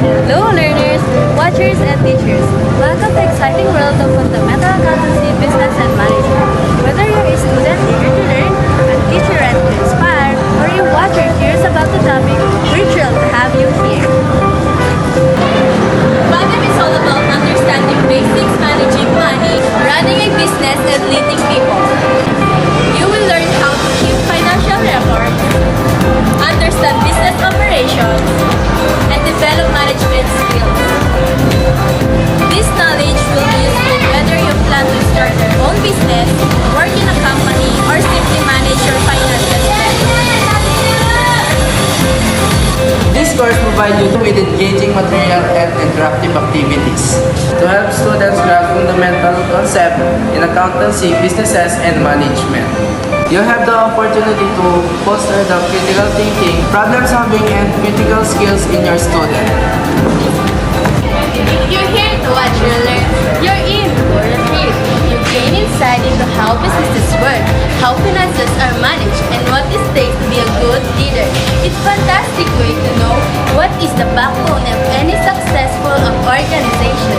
Hello learners, watchers, and teachers. Welcome to the exciting world of fundamental accountancy, business, and management. Whether you're a student eager to learn, a teacher ready to inspire, or a watcher curious about the topic, we're thrilled to have you here. Badam is all about understanding basics, managing money, running a business, and leading people. You will learn how to keep financial records, understand business operations, and develop management skills. This knowledge will be useful whether you plan to start your own business, work in a company, or simply manage your finances better. This course provides you with engaging material and interactive activities to help students grasp fundamental concepts in accountancy, businesses, and management. You have the opportunity to foster the critical thinking, problem-solving, and critical skills in your student. If you're here to watch or learn, you're in for a treat. You gain insight into how businesses work, how finances are managed, and what it takes to be a good leader. It's a fantastic way to know what is the backbone of any successful organization.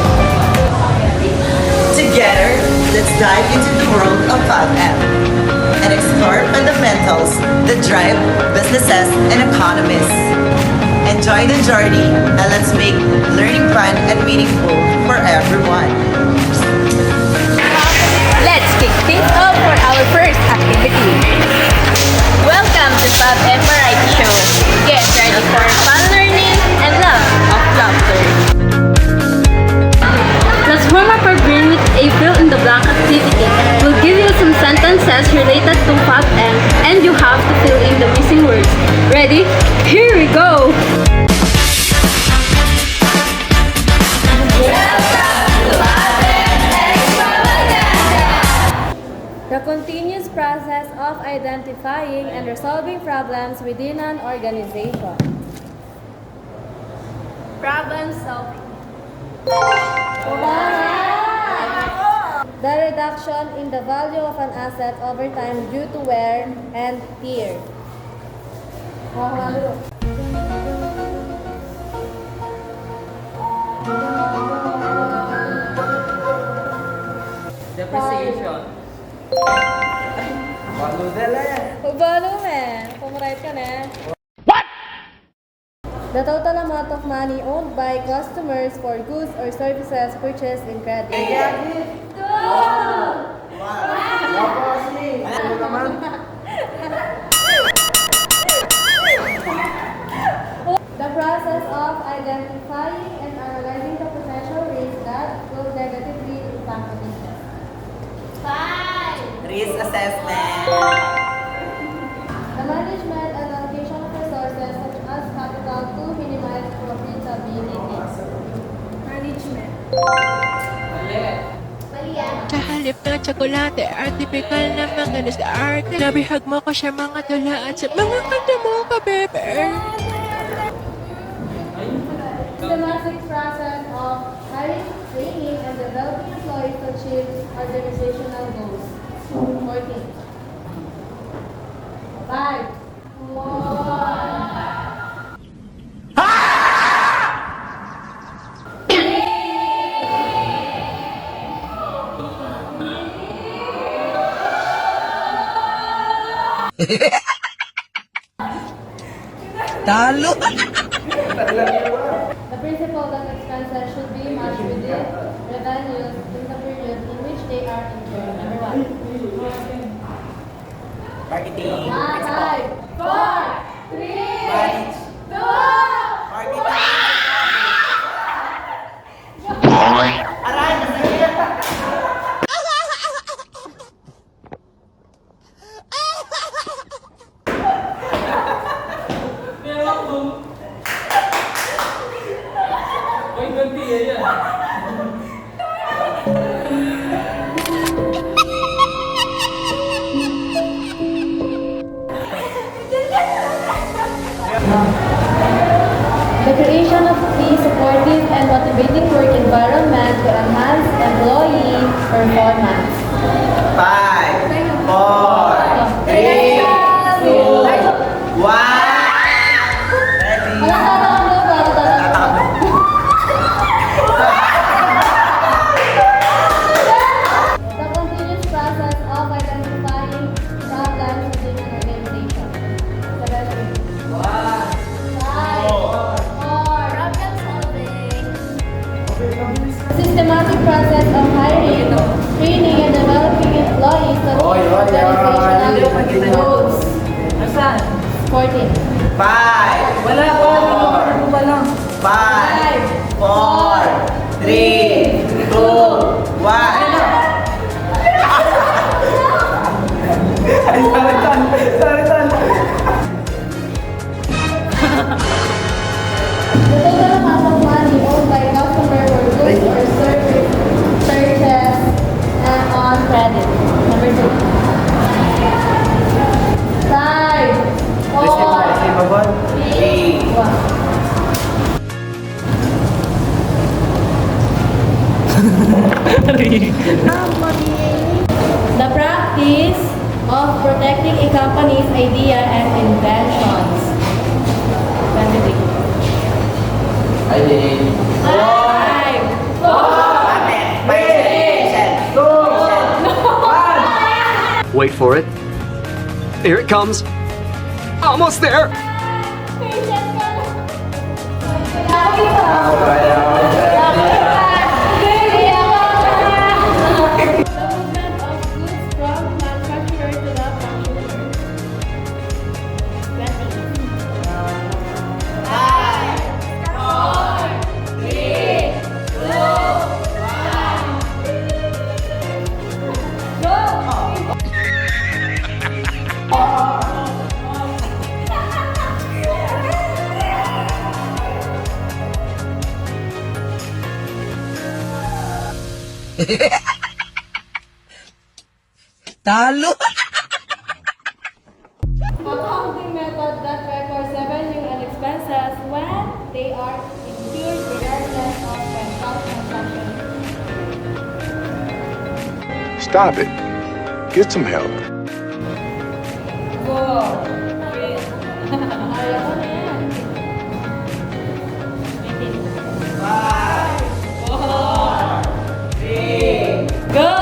Together, let's dive into the world of FabM and explore fundamentals that drive businesses and economies. Enjoy the journey and let's make learning fun and meaningful for everyone. Let's kick things off for our first activity. Welcome to FabM Variety Show. Get ready for fun learning and love of laughter. Let's warm up our brain with a fill-in-the-blank activity. We'll give you some sentences related to FabM and you have to fill in the missing words. Ready? Here we go! The continuous process of identifying and resolving problems within an organization. Problem solving. The reduction in the value of an asset over time due to wear and tear. Depreciation. Paano man? Pumaright ka na. What? The total amount of money owned by customers for goods or services purchased in credit. The process of identifying and analyzing the potential risks that will negatively impact the business. 5. Risk assessment. The management and allocation of resources such as capital to minimize profitability. Management. Sa halip ng tsokolate, artificial na mga sa arte. Nabihag mo ko siya mga tulaan sa mga kanta mo ka, bebe. Systematic process of hiring, training, and developing employees to achieve organizational goals. 14. 5. 1. Talo! The principle that expenses should be matched with the revenues in the period in which they are incurred. Number 1. Marketing. 5, 4, 3, 2. The creation of a supportive and motivating work environment to enhance employee performance. 5, 4, 3, 2, 1. Ready? Wala tatakbo. Tatakbo. Training and developing employees that organizational goals. 14. 5, Wala pa. Ano pa lang? 5, 4, 3, 2, 1. The total amount of money owed by customer for goods or services and on credit. Number 2. 5, 4, 3, 1. The practice of protecting a company's idea and inventions. 23. I did. 5, 4, 3, Wait for it. Here it comes. Almost there. Talo! Accounting method that records revenue and expenses when they are incurred regardless of financial transaction. Stop it. Get some help. Ayaw na yan. 18. Go!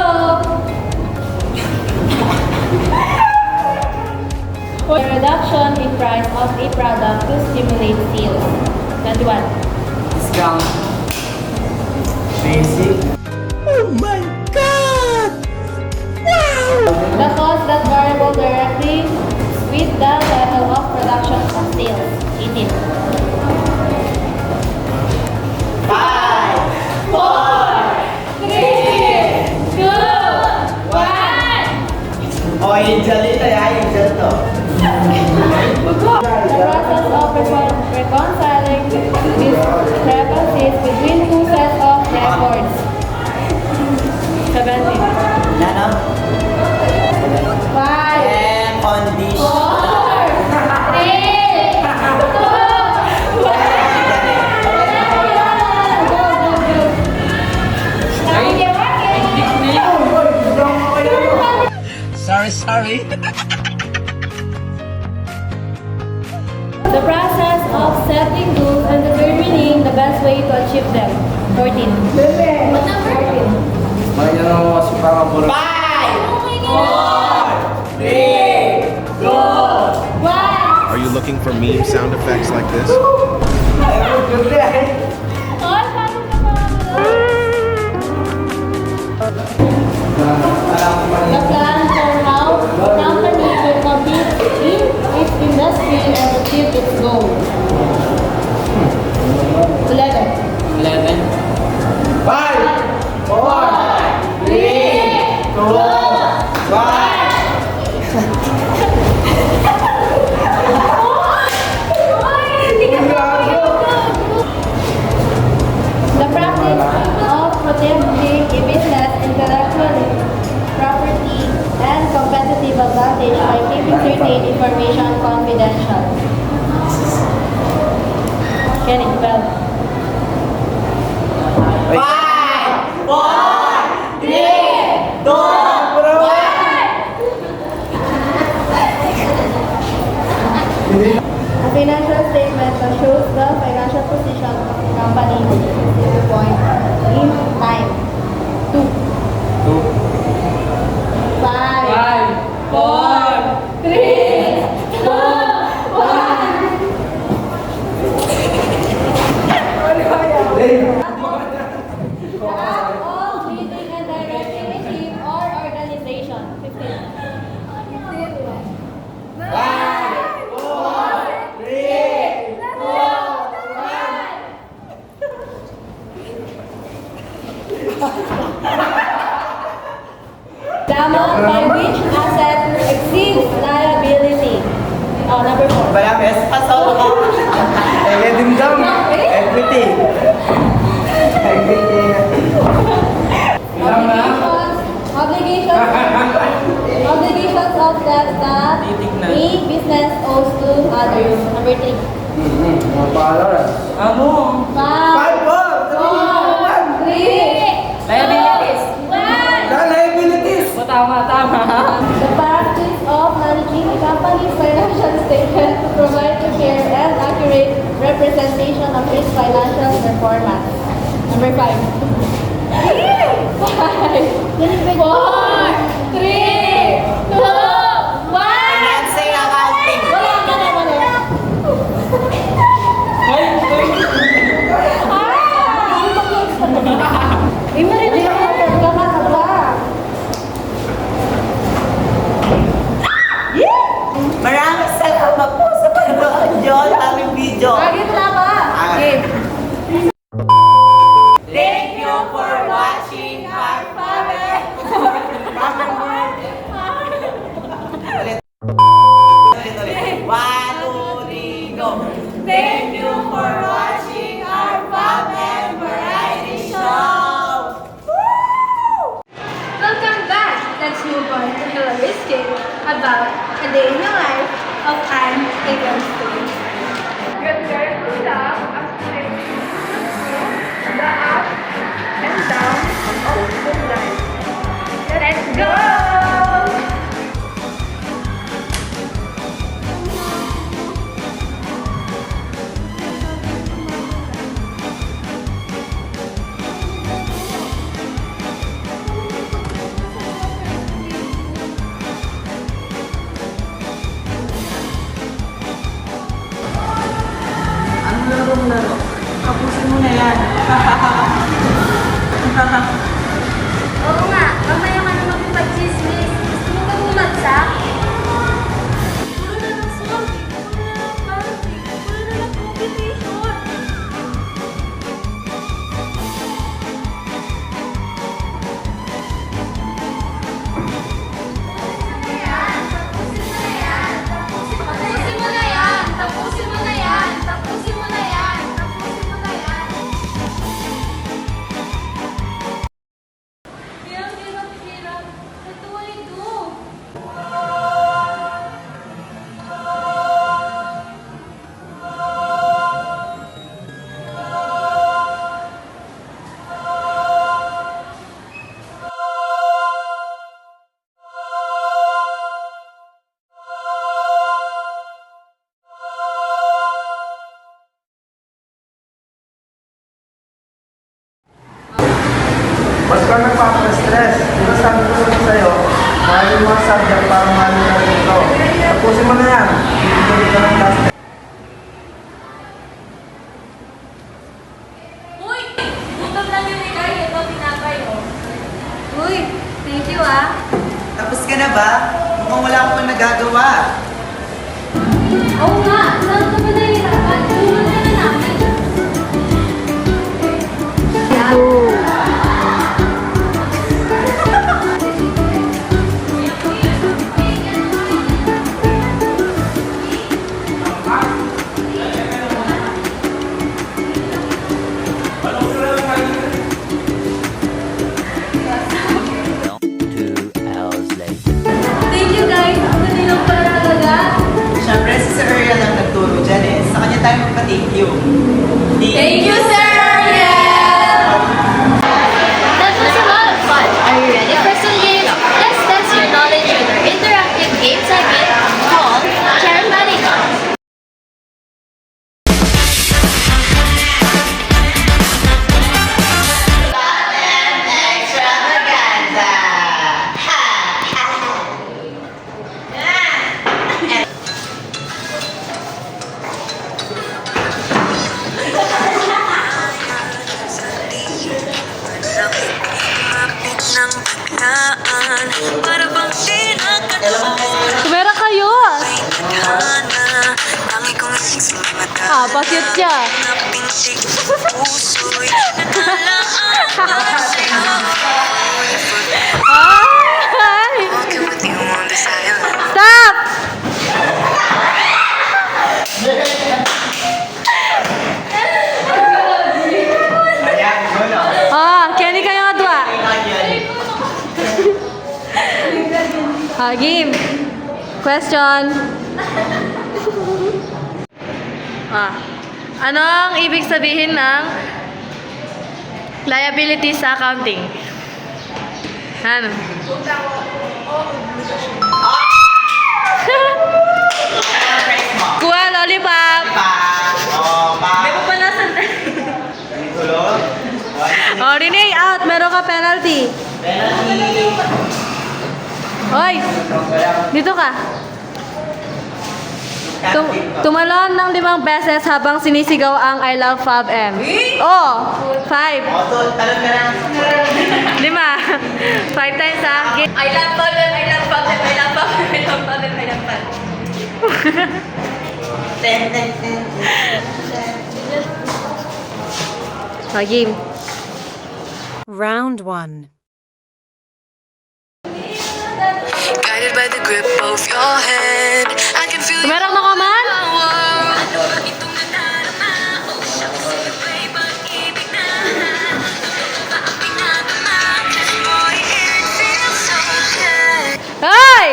For reduction in price of a product to stimulate sales. 21. Discount. Basic. The cost that variable directly with the level of production of sales. 18. 5, 4, 3, 2, 1. Oh, Angel ito ya, Angel to. The process of reconciling discrepancies between two sets of records. 17. Ano? 5, And condition. 4, 3, 2, 1. Sorry. The process of setting goals and determining the best way to achieve them. 14. What number? 14. Magyan ako kasi parang bulak. 5, 4, 3, 2, 1. Are you looking for meme sound effects like this? The plan for how the company will compete in its industry and achieve its goal. 11. 5, 4, 3, 2, 1. The practice of protecting a business intellectual property and competitive advantage by keeping certain information confidential. Kenny, 12. 5, 4, 3, 2, 1. A financial statement that shows the financial position of the company at a specific point in time. 2. 5, 4, 3, 2, 1. All leading and directing a team The amount by which asset exceeds liability. Oh, number 4. Balabes, pasaw ka. Dimdam. Equity. Obligations of debt that a business owes to others. Number 3. Mga paalala. Ano? 5, 4, 3, liabilities. Liabilities. The practice of managing a company's financial statement to provide a fair and accurate representation of its financial performance. Number 5. 5, 4, 3, 2, 1. Financing accounting. Wala. Maraming salamat po sa panonood nyo ng aming video. Lagi wala pa. Okay. Thank you for watching our family. Ulit. 1, 2, 3, go. Thank you for watching our family variety show. Welcome back! Let's move on to Hillary's game about a day in the life of an Indian student. Good girl, good luck as you the up and down of good life. Let's go! Ang larong-laro. Tapusin mo na yan. Oo nga, mamaya ka na magpag-chismis. Gusto mo ba bumagsak? Puro na lang sorry, puro na lang party, puro na lang competition. Tapusin mo na yan! Tapusin mo na yan! Tapusin mo na yan! Tapusin mo na yan! Hirap. What do I do? Ba't ka nagpapastress? Di ba sabi ko naman sa'yo, mahalin mo ang subject para mahalin ka dito. Tapusin mo na yan. Bibigyan ka ng last Uy! Gutom lang yung nilay. Ito, tinapay, oh. Uy! Thank you, ah. Tapos ka na ba? Mukhang wala akong pang nagagawa. Oo nga! Saan ka ba nahihirapan? Tulungan ka na namin. Thank you, guys. Ang galing lang pala talaga. Siyempre, si Sir Ariel ang nagturo Game. Question. Anong ibig sabihin ng liability sa accounting? Ano? Kuha, lollipop. May papalasan. Oh, Renee, out. Meron ka penalty. Hoy, dito ka. Tumalon ng 5 beses habang sinisigaw ang I love Fab M. Oh, 5. 5 times ha. I love Fab M, I love Fab M, I love Fab M, I love Fab M, I love Fab M. Game. Round 1. Guided by the grip of your hand, I can feel Tumerang na ka man? Hoy!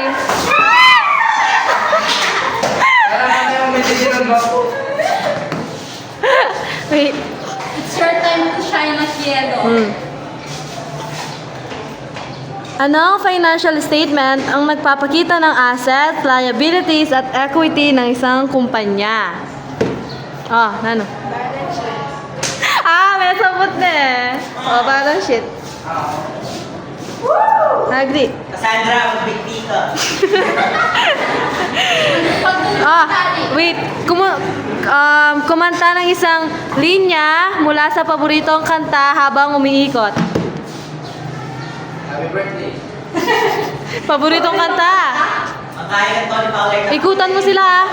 Wait. It's your time to shine like yellow. Anong financial statement ang nagpapakita ng assets, liabilities, at equity ng isang kumpanya? Nano? May sabot na eh. Balance sheet. Agree. Cassandra, magbigti ka. Wait. Kumanta ng isang linya mula sa paboritong kanta habang umiikot. Happy birthday. Paboritong kanta. Makaya ka, Tony Power. Ikutan mo sila ha.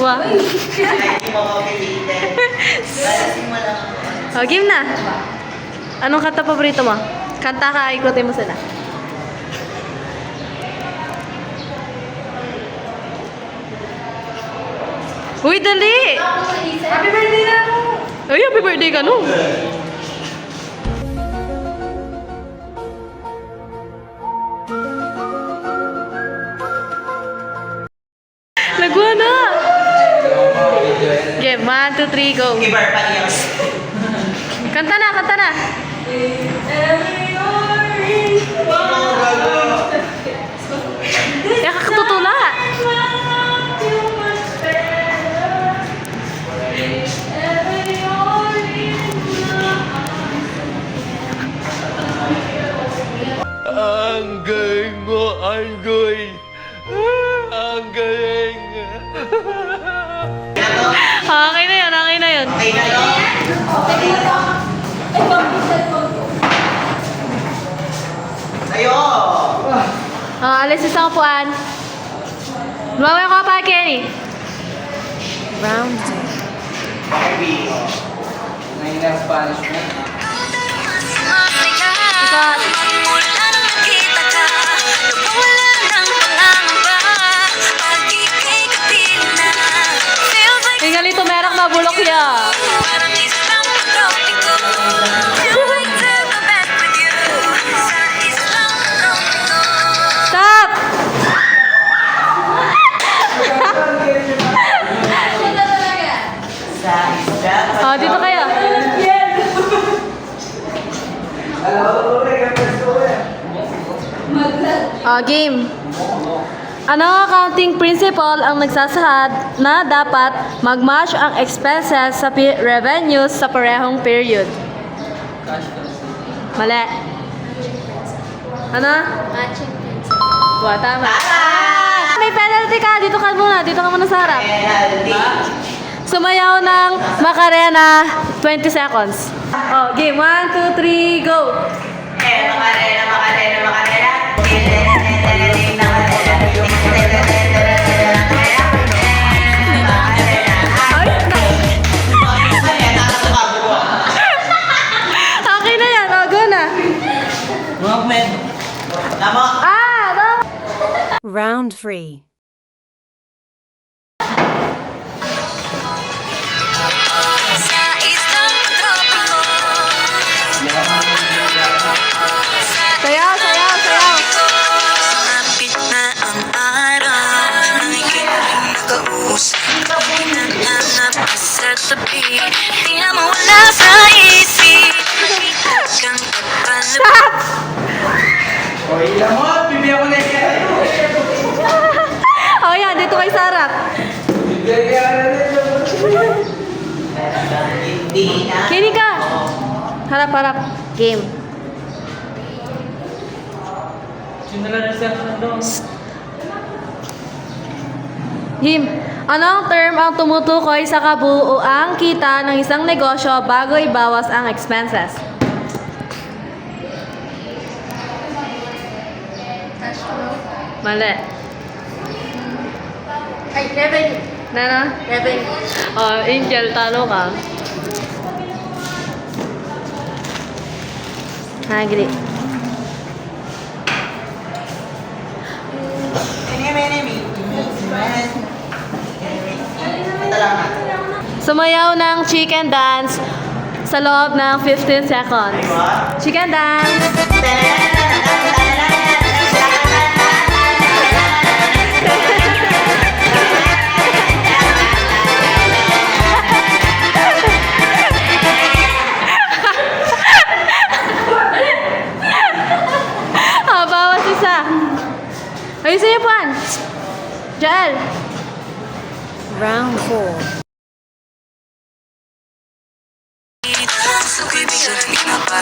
Wow. Hindi mo mapilitin. Lalasin mo lang. Game na. Anong kanta paborito mo? Kanta ka, ikutin mo sila. Uy, dali! Happy birthday na mo! Ay, happy birthday ka, no? Nagwa na! Game, 1, 2, 3, go! Ibar pa niya. Kanta na, kanta na! Kakatutula! Ang galing mo, Andoy. Ang galing. Okay na yun, okay na yun. Okay na yun. Sa'yo. Alis isang upuan. Lumawi ko pa, Kenny. Round 2. Barbie. Ngayon ang Spanish mo. Tingali tumerak na bulok ya. Stop! Sa isda. Dito kayo. Game. Anong accounting principle ang nagsasahad na dapat mag-match ang expenses sa revenues sa parehong period? Mali. Ano? Matching principle. Tama. May penalty ka. Dito ka muna. Dito ka muna sa harap. Penalty. Sumayaw ng Macarena 20 seconds. Game. 1, 2, 3, go! Macarena. Okay na yan. Go na. Tama. No. Round 3. Sayaw, sayaw, sayaw. Sumapit na Harap-harap. Game. Him, anong term ang tumutukoy sa kabuuang kita ng isang negosyo bago ibawas ang expenses? Cash flow. Mali. Ay, revenue. Nana? Revenue. Oh, Angel, talo ka. Agree. Sumayaw ng chicken dance sa loob ng 15 seconds. Chicken dance! Bawas isa. Ayusin niyo, Juan. Jael. Round 4.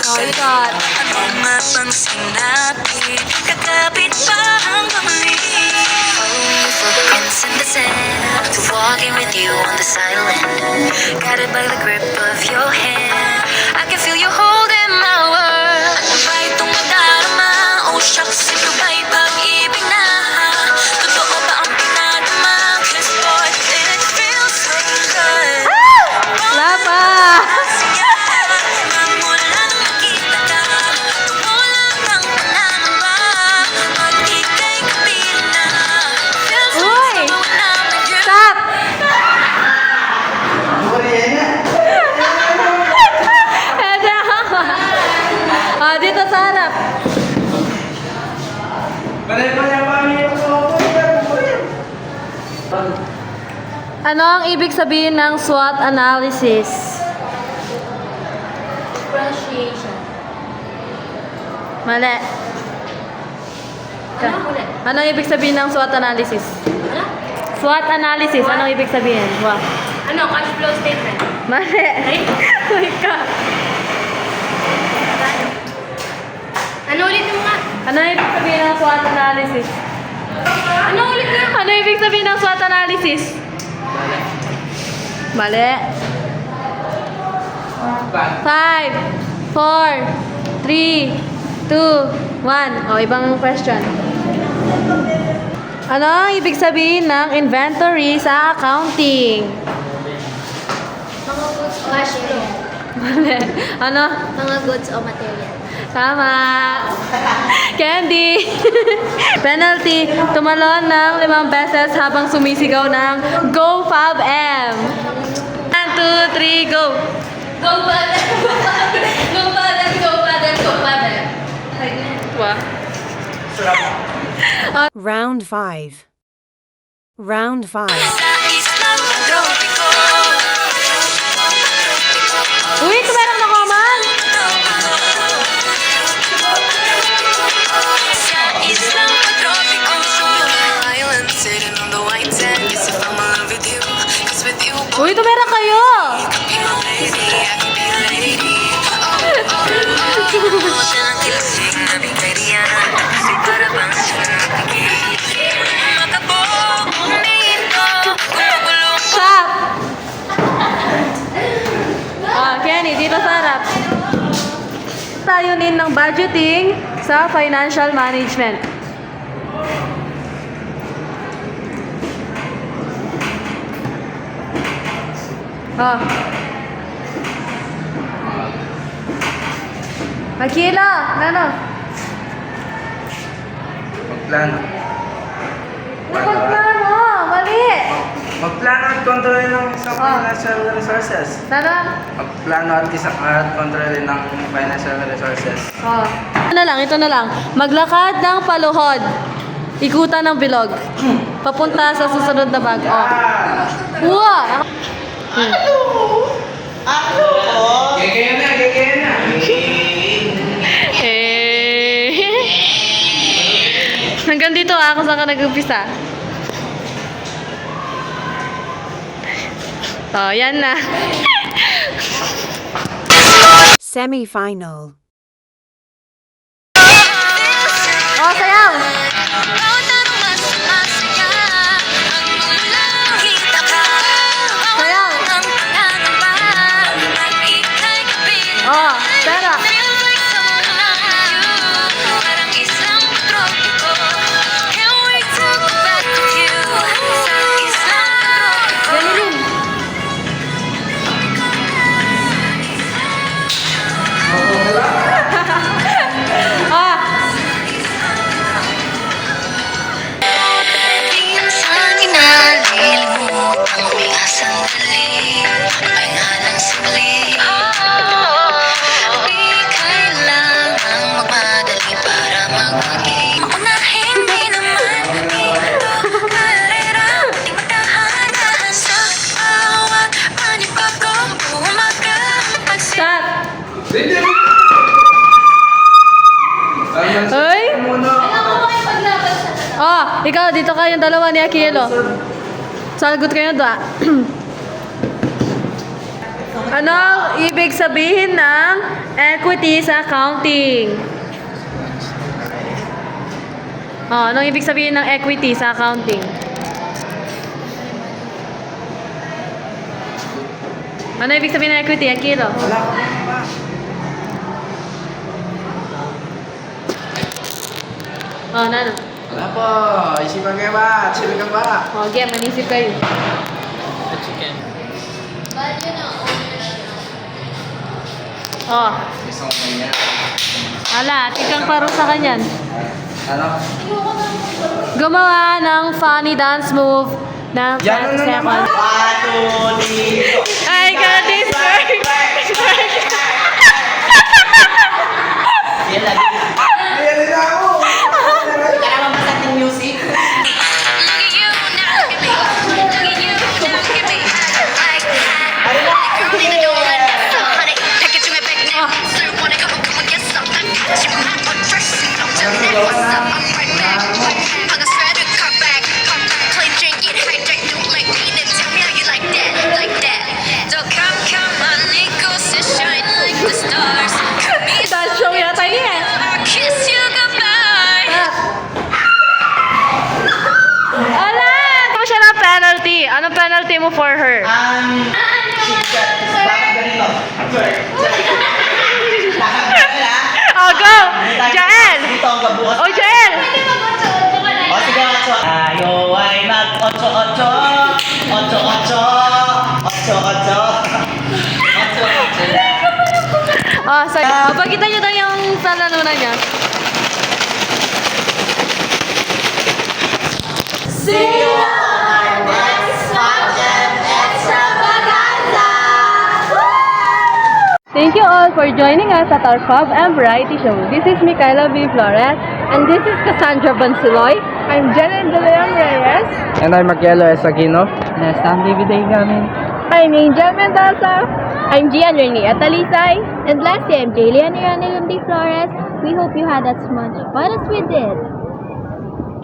Oh, you got. Ano nga bang sinabi? Kakapit pa ang kamali. Oh, footprints in the sand. To walking with you on the silent. Guided by the grip of your hand. I can feel you holding my world. Ano ba itong madarama? Oh shucks, ito ba'y pag-ibig na? Totoo ba ang pinadama? 'Cause boy, it feels so good. Wala pa. Uy! Stop! Ah, dito sa harap. Ano ang ibig sabihin ng SWOT analysis? Differentiation. Mali. Ano ulit? Ano ang ibig sabihin ng SWOT analysis? Ano? SWOT analysis, anong ibig sabihin? Wow. Ano? Cash flow statement. Mali. Uy ka. Ano ulit yung nga? Ano ang ibig sabihin ng SWOT analysis? Ano ulit nga? Ano ibig sabihin ng SWOT analysis? Mali. 5, 4, 3, 2, 1. O, ibang question. Ano ang ibig sabihin ng inventory sa accounting? Mga goods o cash flow. Mali. Ano? Mga goods o material. Tama. Candy. Penalty. Tumalon ng 5 beses habang sumisigaw ng Go Fab M. 1, 2, 3, go. Go father! Go father! Go father! Go father! Wow. Round 5. Round 5. Sa islang tropiko. Uy, tumerang na common. Sa islang tropiko. Island sitting on the white sand. Yes, if I'm in love with you. 'Cause with you, boy, Uy, tumerang kayo. you can be my lady. I can be a lady. Siya ng kilusig na bigay yan. Kasi para bang sinapigil. Makabog, umito. Gumagulong. Stop. Kenny, dito sa harap. Tayunin ng budgeting sa financial management. Oh. Magkilo, ano? Magplano. Magplano, mali. Magplano at kontrolin ng isang financial resources. Sana? Magplano at kontrolin ng financial resources. Oh. Ito na lang. Maglakad ng paluhod. Ikutan ng bilog. Papunta sa susunod na bag. Oh. Wow! Gagaya na. Hanggang dito kung saan ka nag-umpisa. So, yan na. Semi-final. Oh, sayaw! Bawat araw mas masaya ang mulahita ka. Sayaw! Ang pangangamba at ika'y kapit. Oh, pera! Feels like someone I knew. Parang isang tropiko. Can't wait to go back with you. Sa isang tropiko. Galing! Ah! Minsan inalilimutang huminga sandali. Pahinga ng simuli. Di kailangang magmadali para magpaging maunahin. Di naman ito kalera. Di matahan-tahan sa bawat panibago. Umaga Start! Ay! Muna. Oh, ikaw, dito kayong dalawa ni Akilo. Sagot kayo doon. Anong ibig sabihin ng equity sa accounting? Oh, anong ibig sabihin ng equity sa accounting? Ano ibig sabihin ng equity, Akilo? Oh, Nano. Wala po. Isipan kayo ba? Sino ka ba? Oh, game, manisip kayo. Oh, Isang kanya. ala, tikang parusa ka niyan. Ano? Gumawa ng funny dance move ng 5 Yan na naman. seconds. I got this work. Ayan na ako! Look at you, now look at me. Look at you, now look at me. Like that. Girl, even though I'm not so honey, take it to me back now. So you wanna come and get some? I got you, I'm undressing. Don't tell me what's up, I'm right back. Hug a sweater, come back. Play, drink, get hijack, do like me. Then tell me how you like that, like that. So come on, Nico, says shine like the stars. Come here, Dance show yata niya. I'll kiss you goodbye. Ala! Ito siya ng penalty. Anong penalty mo for her? Oh, go! Jael! Oh, Jael! O sige, tayo ay mag-8-8. 8-8. 8-8. Oh, sige. Oh, pagkita nyo daw yung palanunan niya. Thank you all for joining us at our Pub and Variety Show. This is Micaela B. Flores, and this is Cassandra Bansiloy. I'm Janet De Leon Reyes. And I'm Marcelo Esagino. Yes, I'm David Gamin. I'm Angel Mendoza. I'm Gian Rene Atalisay. And lastly, I'm Jaylian Iranelundi Flores. We hope you had as much fun as we did.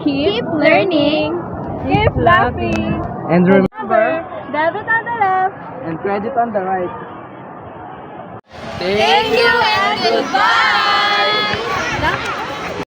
Keep learning. Keep laughing. And remember, Debit on the left. and credit on the right. Thank you and goodbye.